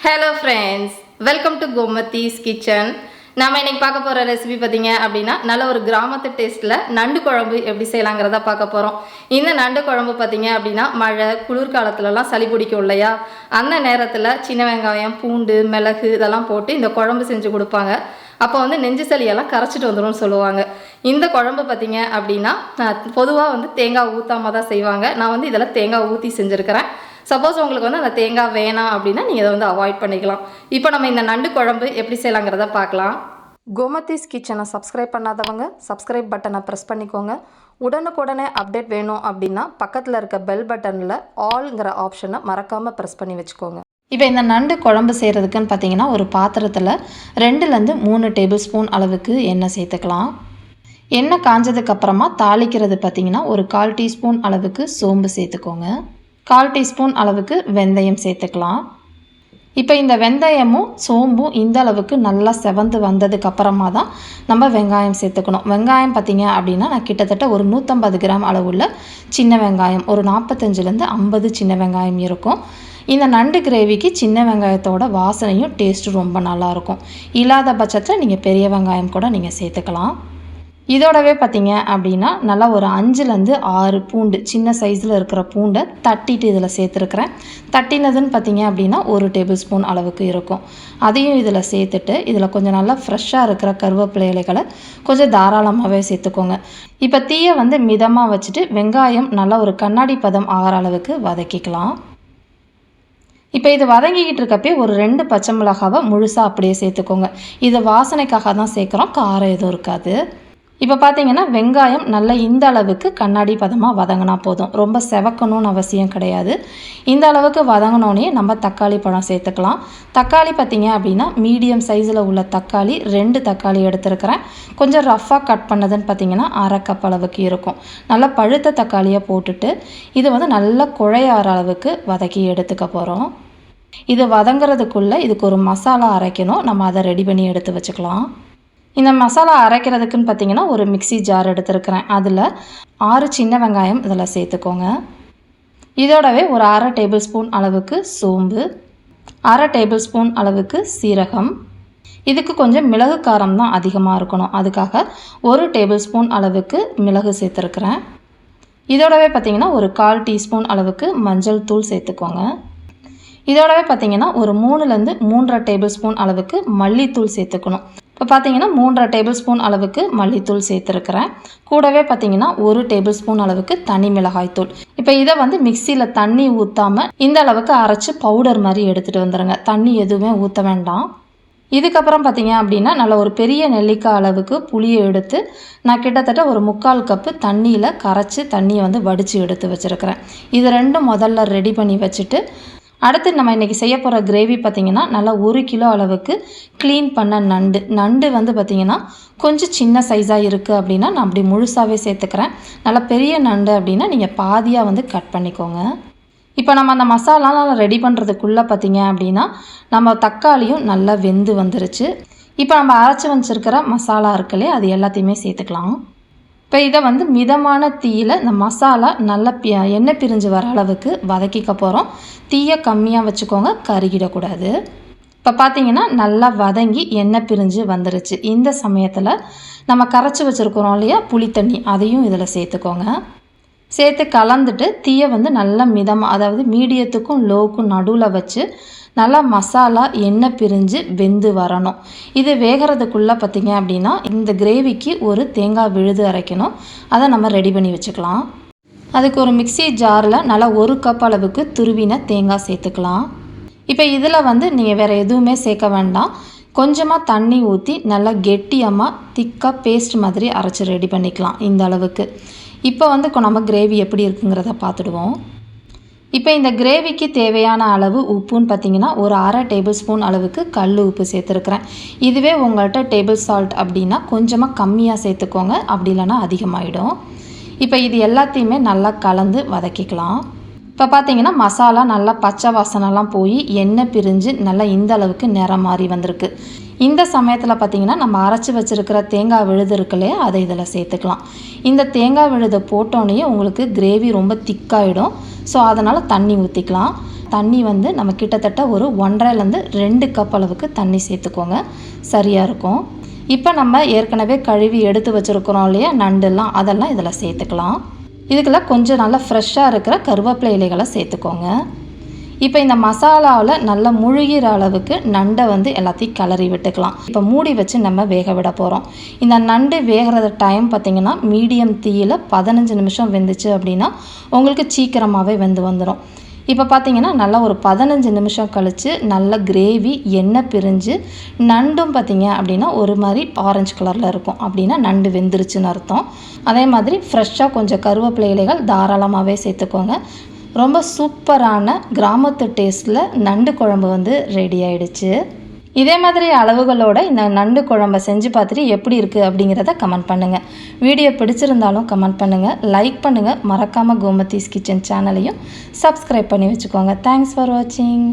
Hello friends, welcome to Gomathi's kitchen. நாம இன்னைக்கு பார்க்க போற ரெசிபி பாத்தீங்க அப்படினா நல்ல ஒரு கிராமத்து டேஸ்ட்ல நண்டு குழம்பு எப்படி செய்யலாம்ங்கறத பார்க்க போறோம். இந்த நண்டு குழம்பு பாத்தீங்க அப்படினா மழை குளிர் காலத்துல எல்லாம் சளி பிடிக்கும் இல்லையா? அந்த நேரத்துல சின்ன வெங்காயம், பூண்டு, மிளகு இதெல்லாம் போட்டு இந்த குழம்பு செஞ்சு கொடுப்பாங்க. அப்போ வந்து நெஞ்சு சளியெல்லாம் கரைச்சிட்டு வந்துரும்னு சொல்லுவாங்க. இந்த குழம்பு பாத்தீங்க அப்படினா பொதுவா வந்து தேங்காய் ஊத்தாம தான் செய்வாங்க. நான் வந்து இதெல்லாம் தேங்காய் ஊத்தி செஞ்சிருக்கிறேன். சப்போஸ் உங்களுக்கு வந்து அந்த தேங்காய் வேணாம் அப்படின்னா நீங்கள் இதை வந்து அவாய்ட் பண்ணிக்கலாம். இப்போ நம்ம இந்த நண்டு குழம்பு எப்படி செய்யலாங்கிறத பார்க்கலாம். கோமதிஸ் கிச்சனை சப்ஸ்கிரைப் பண்ணாதவங்க சப்ஸ்கிரைப் பட்டனை ப்ரெஸ் பண்ணிக்கோங்க. உடனுக்குடனே அப்டேட் வேணும் அப்படின்னா பக்கத்தில் இருக்க பெல் பட்டனில் ஆல்ங்கிற ஆப்ஷனை மறக்காமல் ப்ரெஸ் பண்ணி வச்சுக்கோங்க. இப்போ இந்த நண்டு குழம்பு செய்கிறதுக்குன்னு பார்த்தீங்கன்னா ஒரு பாத்திரத்தில் 2-3 டேபிள் ஸ்பூன் அளவுக்கு எண்ணெய் சேர்த்துக்கலாம். எண்ணெய் காஞ்சதுக்கப்புறமா தாளிக்கிறது பார்த்தீங்கன்னா ஒரு 1/4 டீஸ்பூன் அளவுக்கு சோம்பு சேர்த்துக்கோங்க. 1/4 டீஸ்பூன் அளவுக்கு வெந்தயம் சேர்த்துக்கலாம். இப்போ இந்த வெந்தயமும் சோம்பும் இந்த அளவுக்கு நல்லா செவந்து வந்ததுக்கு அப்புறமா தான் நம்ம வெங்காயம் சேர்த்துக்கணும். வெங்காயம் பார்த்திங்க அப்படின்னா நான் கிட்டத்தட்ட ஒரு 150 கிராம் அளவுள்ள சின்ன வெங்காயம், ஒரு 45-50 சின்ன வெங்காயம் இருக்கும். இந்த நண்டு கிரேவிக்கு சின்ன வெங்காயத்தோட வாசனையும் டேஸ்ட்டும் ரொம்ப நல்லாயிருக்கும். இல்லாத பட்சத்தில் நீங்கள் பெரிய வெங்காயம் கூட நீங்கள் சேர்த்துக்கலாம். இதோடவே பார்த்தீங்க அப்படின்னா நல்லா ஒரு 5-6 பூண்டு, சின்ன சைஸில் இருக்கிற பூண்டை தட்டிட்டு இதில் சேர்த்துருக்குறேன். தட்டினதுன்னு பார்த்தீங்க அப்படின்னா 1 டேபிள் ஸ்பூன் அளவுக்கு இருக்கும். அதையும் இதில் சேர்த்துட்டு இதில் கொஞ்சம் நல்லா ஃப்ரெஷ்ஷாக இருக்கிற கருவேப்பிலை இலைகளை கொஞ்சம் தாராளமாகவே சேர்த்துக்கோங்க. இப்போ தீயை வந்து மிதமாக வச்சுட்டு வெங்காயம் நல்லா ஒரு கண்ணாடி பதம் ஆகிற அளவுக்கு வதக்கிக்கலாம். இப்போ இது வதங்கிக்கிட்டு இருக்கப்பே ஒரு 2 பச்சை மிளகாவை முழுசாக அப்படியே சேர்த்துக்கோங்க. இது வாசனைக்காக தான் சேர்க்குறோம், காரம் எதுவும் இருக்காது. இப்போ பார்த்தீங்கன்னா வெங்காயம் நல்லா இந்த அளவுக்கு கண்ணாடி பதமாக வதங்கினா போதும், ரொம்ப செவக்கணும்னு அவசியம் கிடையாது. இந்த அளவுக்கு வதங்கினோடனே நம்ம தக்காளி பழம் சேர்த்துக்கலாம். தக்காளி பார்த்தீங்க அப்படின்னா மீடியம் சைஸில் உள்ள தக்காளி 2 தக்காளி எடுத்துருக்கிறேன். கொஞ்சம் ரஃப்பாக கட் பண்ணதுன்னு பார்த்தீங்கன்னா 1/2 கப் அளவுக்கு இருக்கும். நல்லா பழுத்த தக்காளியை போட்டுட்டு இது வந்து நல்லா குழையாற அளவுக்கு வதக்கி எடுத்துக்க போகிறோம். இது வதங்கிறதுக்குள்ளே இதுக்கு ஒரு மசாலா அரைக்கணும், நம்ம அதை ரெடி பண்ணி எடுத்து வச்சுக்கலாம். இந்த மசாலா அரைக்கிறதுக்குன்னு பார்த்தீங்கன்னா ஒரு மிக்சி ஜார் எடுத்துருக்கிறேன். அதில் 6 சின்ன வெங்காயம் இதில் சேர்த்துக்கோங்க. இதோடவே ஒரு 1/2 டேபிள் ஸ்பூன் அளவுக்கு சோம்பு, 1/2 டேபிள் ஸ்பூன் அளவுக்கு சீரகம். இதுக்கு கொஞ்சம் மிளகு காரம் தான் அதிகமாக இருக்கணும், அதுக்காக 1 டேபிள் ஸ்பூன் அளவுக்கு மிளகு சேர்த்துருக்குறேன். இதோடவே பார்த்தீங்கன்னா ஒரு 1/4 டீஸ்பூன் அளவுக்கு மஞ்சள் தூள் சேர்த்துக்கோங்க. இதோடவே பார்த்தீங்கன்னா ஒரு 3-3.5 டேபிள் ஸ்பூன் அளவுக்கு மல்லித்தூள் சேர்த்துக்கணும். இப்போ பார்த்தீங்கன்னா 3.5 டேபிள் ஸ்பூன் அளவுக்கு மல்லித்தூள் சேர்த்துருக்குறேன். கூடவே பார்த்தீங்கன்னா 1 டேபிள் ஸ்பூன் அளவுக்கு தனி மிளகாய் தூள். இப்போ இதை வந்து மிக்சியில் தண்ணி ஊற்றாமல் இந்த அளவுக்கு அரைச்சி பவுடர் மாதிரி எடுத்துகிட்டு வந்துடுங்க, தண்ணி எதுவுமே ஊற்ற வேண்டாம். இதுக்கப்புறம் பார்த்தீங்க அப்படின்னா நல்ல ஒரு பெரிய நெல்லிக்காய் அளவுக்கு புளியை எடுத்து நான் கிட்டத்தட்ட ஒரு 3/4 கப்பு தண்ணியில் கரைச்சி தண்ணியை வந்து வடித்து எடுத்து வச்சுருக்கிறேன். இது 2 முதல்ல ரெடி பண்ணி வச்சுட்டு அடுத்து நம்ம இன்றைக்கி செய்ய போகிற கிரேவி பார்த்திங்கன்னா நல்லா 1 கிலோ அளவுக்கு க்ளீன் பண்ண நண்டு வந்து பார்த்திங்கன்னா கொஞ்சம் சின்ன சைஸாக இருக்குது அப்படின்னா நான் அப்படி முழுசாகவே சேர்த்துக்கிறேன். நல்லா பெரிய நண்டு அப்படின்னா நீங்கள் பாதியாக வந்து கட் பண்ணிக்கோங்க. இப்போ நம்ம அந்த மசாலாலாம் ரெடி பண்ணுறதுக்குள்ளே பார்த்திங்க அப்படின்னா நம்ம தக்காளியும் நல்லா வெந்து வந்துருச்சு. இப்போ நம்ம அரைச்சி வச்சுருக்கிற மசாலா இருக்குல்லையே அது எல்லாத்தையுமே சேர்த்துக்கலாம். இப்போ இதை வந்து மிதமான தீயில் இந்த மசாலா நல்லா எண்ணெய் பிரிஞ்சு வர அளவுக்கு வதக்கிக்க போகிறோம். தீயை கம்மியாக வச்சுக்கோங்க, கருகிடக்கூடாது. இப்போ பார்த்தீங்கன்னா நல்லா வதங்கி எண்ணெய் பிரிஞ்சு வந்துருச்சு. இந்த சமயத்தில் நம்ம கரைச்சி வச்சுருக்கிறோம் இல்லையா புளி தண்ணி, அதையும் இதில் சேர்த்துக்கோங்க. சேர்த்து கலந்துட்டு தீயை வந்து நல்லா மிதமாக, அதாவது மீடியத்துக்கும் லோவுக்கும் நடுவில் வச்சு நல்லா மசாலா எண்ணெய் பிரிஞ்சு வெந்து வரணும். இது வேகிறதுக்குள்ளே பார்த்திங்க அப்படின்னா இந்த கிரேவிக்கு ஒரு தேங்காய் விழுது அரைக்கணும், அதை நம்ம ரெடி பண்ணி வச்சுக்கலாம். அதுக்கு ஒரு மிக்சி ஜாரில் நல்லா 1 கப் அளவுக்கு துருவின தேங்காய் சேர்த்துக்கலாம். இப்போ இதில் வந்து நீங்கள் வேறு எதுவுமே சேர்க்க வேண்டாம், கொஞ்சமாக தண்ணி ஊற்றி நல்லா கெட்டியமாக திக்காக பேஸ்ட் மாதிரி அரைச்சி ரெடி பண்ணிக்கலாம் இந்த அளவுக்கு. இப்போ வந்து நம்ம கிரேவி எப்படி இருக்குங்கிறத பார்த்துடுவோம். இப்போ இந்த கிரேவிக்கு தேவையான அளவு உப்புன்னு பார்த்தீங்கன்னா ஒரு 1/2 டேபிள் ஸ்பூன் அளவுக்கு கல் உப்பு சேர்த்துருக்குறேன். இதுவே உங்கள்கிட்ட டேபிள் சால்ட் அப்படின்னா கொஞ்சமாக கம்மியாக சேர்த்துக்கோங்க, அப்படி இல்லைன்னா அதிகமாகிடும். இப்போ இது எல்லாத்தையுமே நல்லா கலந்து வதக்கிக்கலாம். இப்போ பார்த்தீங்கன்னா மசாலா நல்லா பச்சை வாசனைலாம் போய் எண்ணெய் பிரிஞ்சு நல்லா இந்த அளவுக்கு நிறம் மாறி வந்திருக்கு. இந்த சமயத்தில் பார்த்திங்கன்னா நம்ம அரைச்சி வச்சுருக்கிற தேங்காய் விழுது இருக்குல்லையே அதை இதில் சேர்த்துக்கலாம். இந்த தேங்காய் விழுதை போட்டோன்னே உங்களுக்கு கிரேவி ரொம்ப திக்காகிடும், ஸோ அதனால் தண்ணி ஊற்றிக்கலாம். தண்ணி வந்து நம்ம கிட்டத்தட்ட ஒரு 1.5லேருந்து 2 கப் அளவுக்கு தண்ணி சேர்த்துக்கோங்க, சரியாக இருக்கும். இப்போ நம்ம ஏற்கனவே கழுவி எடுத்து வச்சுருக்கிறோம் இல்லையா நண்டுலாம், அதெல்லாம் இதில் சேர்த்துக்கலாம். இதுக்குள்ள கொஞ்சம் நல்லா ஃப்ரெஷ்ஷாக இருக்கிற கருவேப்பிலை இலைகளை சேர்த்துக்கோங்க. இப்போ இந்த மசாலாவில் நல்லா முழுகிற அளவுக்கு நண்டை வந்து எல்லாத்தையும் கிளறி விட்டுக்கலாம். இப்போ மூடி வச்சு நம்ம வேக விட போகிறோம். இந்த நண்டு வேகிறது டைம் பார்த்திங்கன்னா மீடியம் தீயில் 15 நிமிஷம் வெந்துச்சு அப்படின்னா உங்களுக்கு சீக்கிரமாகவே வெந்து வந்துடும். இப்போ பார்த்திங்கன்னா நல்லா ஒரு 15 நிமிஷம் கழித்து நல்ல கிரேவி எண்ணெய் பிரிஞ்சு நண்டும் பார்த்திங்க அப்படின்னா ஒரு மாதிரி ஆரஞ்சு கலரில் இருக்கும், அப்படின்னா நண்டு வெந்துருச்சுன்னு அர்த்தம். அதே மாதிரி ஃப்ரெஷ்ஷாக கொஞ்சம் கருவேப்பிலை இலைகள் தாராளமாகவே சேர்த்துக்கோங்க. ரொம்ப சூப்பரான கிராமத்து டேஸ்ட்டில் நண்டு குழம்பு வந்து ரெடி ஆகிடுச்சு. இதே மாதிரி அளவுகளோட இந்த நண்டு குழம்பை செஞ்சு பார்த்துட்டு எப்படி இருக்குது அப்படிங்கிறத கமெண்ட் பண்ணுங்கள். வீடியோ பிடிச்சிருந்தாலும் கமெண்ட் பண்ணுங்கள், லைக் பண்ணுங்கள். மறக்காமல் கோமதிஸ் கிச்சன் சேனலையும் சப்ஸ்கிரைப் பண்ணி வச்சுக்கோங்க. தேங்க்ஸ் ஃபார் வாட்சிங்.